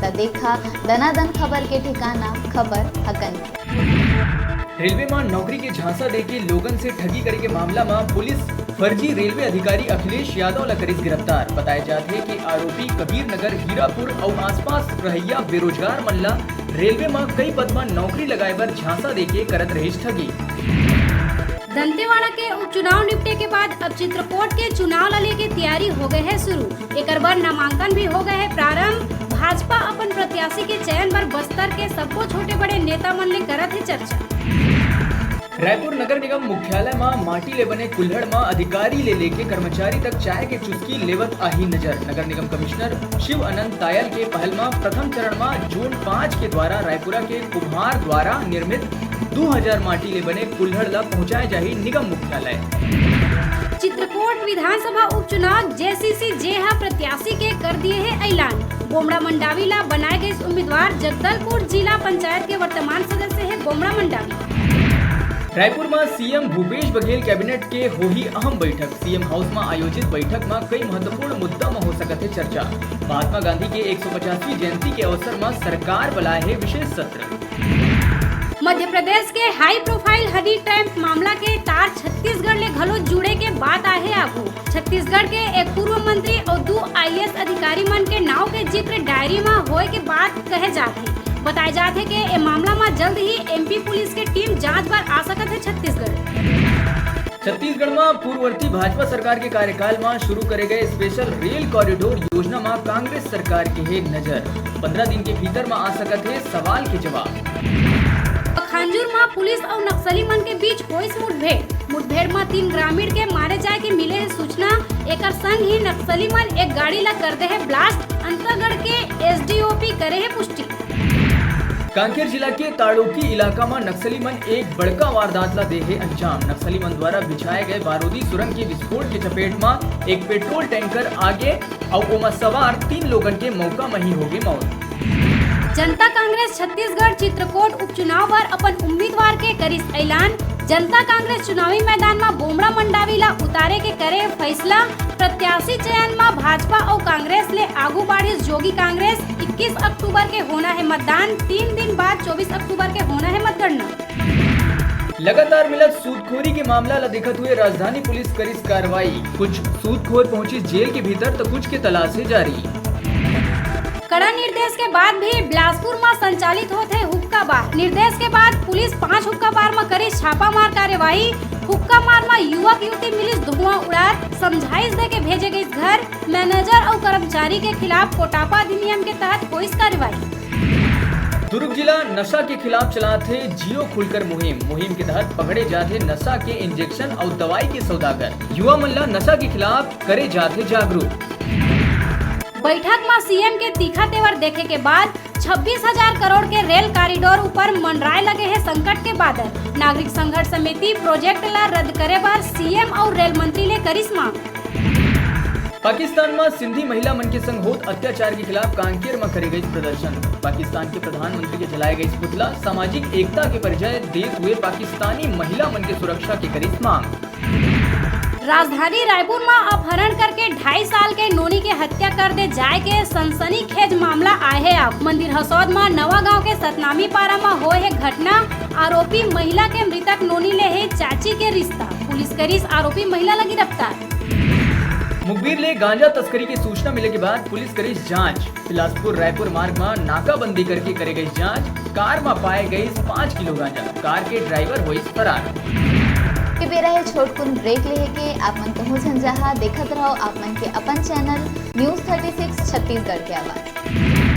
ला देखा दनादन खबर के ठिकाना खबर हकन। रेलवे में नौकरी के झांसा देके लोगन से ठगी करे के मामला में पुलिस फर्जी रेलवे अधिकारी अखिलेश यादव ला करीस गिरफ्तार। बताया जाते है कि आरोपी कबीर नगर, हीरापुर और आसपास रहैया बेरोजगार मन ला रेलवे में कई पद में नौकरी लगाए बर झांसा देके करत रहिस ठगी। दंतेवाड़ा के उपचुनाव निपटे के बाद अब चित्रकूट के चुनाव ला लेके तैयारी हो गए है शुरू। एक बार नामांकन भी हो गए है प्रारंभ। भाजपा अपन प्रत्याशी के चयन पर बस्तर के सबको छोटे बड़े नेता मन ने करत है चर्चा। रायपुर नगर निगम मुख्यालय में माटी ले बने कुल्हड़ में अधिकारी ले लेके कर्मचारी तक चाय के चुस्की लेवत आही नजर। नगर निगम कमिश्नर शिव अनंत तायल के पहल में प्रथम चरण में जून 5 के द्वारा रायपुरा के कुम्हार द्वारा निर्मित 2000 माटी ले बने कुल्हड़ ला पहुँचाए जाही निगम मुख्यालय। चित्रकूट विधानसभा उपचुनाव जेसीसी जेहा प्रत्याशी के कर दिए है ऐलान। बोमड़ा मंडावी ला बनाए गए उम्मीदवार जगदलपुर जिला पंचायत के वर्तमान सदस्य है बोमड़ा मंडावी। रायपुर में सीएम भूपेश बघेल कैबिनेट के होही अहम बैठक। सीएम हाउस में आयोजित बैठक में कई महत्वपूर्ण मुद्दा में हो सकते है चर्चा। महात्मा गांधी के 150वीं जयंती के अवसर में सरकार बुलाए है विशेष सत्र। मध्य प्रदेश के हाई प्रोफाइल हनी ट्रैप मामला के तार छत्तीसगढ़ ले घलो जुड़े के बात आहे आगू। छत्तीसगढ़ के एक पूर्व मंत्री और 2 IAS अधिकारी मन के नाव के जिक्र डायरी में होए के बात कहे जाते। बताया जाते कि ये मामला में जल्द ही MP पुलिस के टीम जांच पर आ सकत है छत्तीसगढ़ में पूर्ववर्ती भाजपा सरकार के कार्यकाल में शुरू करे गए स्पेशल रेल कॉरिडोर योजना में कांग्रेस सरकार के है नजर। 15 दिन के भीतर में आ सकत है सवाल के जवाब। खंजूर में पुलिस और नक्सली मन के बीच हुई मुठभेड़ में 3 ग्रामीण के मारे जाए के मिले है सूचना। एक संग ही नक्सली मन एक गाड़ी ला कर दे है ब्लास्ट। अंतरगढ़ के SDOP करे है पुष्टि। कांकेर जिला के ताड़ोकी इलाका में नक्सली मन एक बड़का वारदात ला दे है अंजाम। नक्सली मन द्वारा बिछाए गए बारूदी सुरंग के विस्फोट के चपेट में एक पेट्रोल टैंकर आगे और ओमा सवार 3 लोगन के मौका में ही हो गई मौत। जनता कांग्रेस छत्तीसगढ़ चित्रकूट उपचुनाव पर अपन उम्मीदवार के करिस ऐलान। जनता कांग्रेस चुनावी मैदान में बोमड़ा मंडावी ला उतारे के करे फैसला। प्रत्याशी चयन में भाजपा और कांग्रेस ले आगू बढ़िस जोगी कांग्रेस। 21 अक्टूबर के होना है मतदान। 3 दिन बाद 24 अक्टूबर के होना है मतगणना। लगातार मिलत सूदखोरी के मामला ला देखत हुए राजधानी पुलिस करिस कार्रवाई। कुछ सूदखोर पहुंची जेल के भीतर तो कुछ के तलाशी जारी। कड़ा निर्देश के बाद भी बिलासपुर में संचालित होते हुक्का बार। निर्देश के बाद पुलिस 5 हुक्का बार में करी छापामार कार्यवाही। हुक्का मार में युवक युवती मिलिस धुआं उड़ात। समझाइश दे के भेजे गए घर। मैनेजर और कर्मचारी के खिलाफ कोटापा अधिनियम के तहत पुलिस कार्रवाई। दुर्ग जिला नशा के खिलाफ चलाते जियो खुलकर मुहिम के तहत पकड़े जाते नशा के इंजेक्शन और दवाई के सौदागर। युवा मल्ला नशा के खिलाफ करे जाते जागरूक। बैठक में सीएम के तीखा तेवर देखे के बाद 26,000 करोड़ के रेल कॉरिडोर ऊपर मंडराए लगे हैं संकट के बादल। नागरिक संघर्ष समिति प्रोजेक्ट ला रद्द करे बार सीएम और रेल मंत्री ले करिस मांग। पाकिस्तान में सिंधी महिला मन के संग होत अत्याचार के खिलाफ कांकेर में करे गई प्रदर्शन। पाकिस्तान के प्रधानमंत्री के जलाए गई पुतला सामाजिक एकता के परिचय देते हुए पाकिस्तानी महिला मन के सुरक्षा के करिस मांग। राजधानी रायपुर में अपहरण करके 2.5 साल के नोनी के हत्या कर दे जाए के सनसनीखेज मामला आए है। अब मंदिर हसौद में नवा गांव के सतनामी पारा में हुए है घटना। आरोपी महिला के मृतक नोनी ले है चाची के रिश्ता। पुलिस करिस आरोपी महिला लगी गिरफ्तार। मुखबिर ले गांजा तस्करी की सूचना मिले के बाद पुलिस करिस जांच। बिलासपुर रायपुर मार्ग में नाकाबंदी करके करे गई जांच। कार में पाए गई 5 किलो गांजा। कार के ड्राइवर हुई फरार। के बेरा है छोटकुन ब्रेक ले के आप मन पहुंचन जहाँ देखत रहो आप मन के अपन चैनल न्यूज़ 36 छत्तीसगढ़ के आवाज।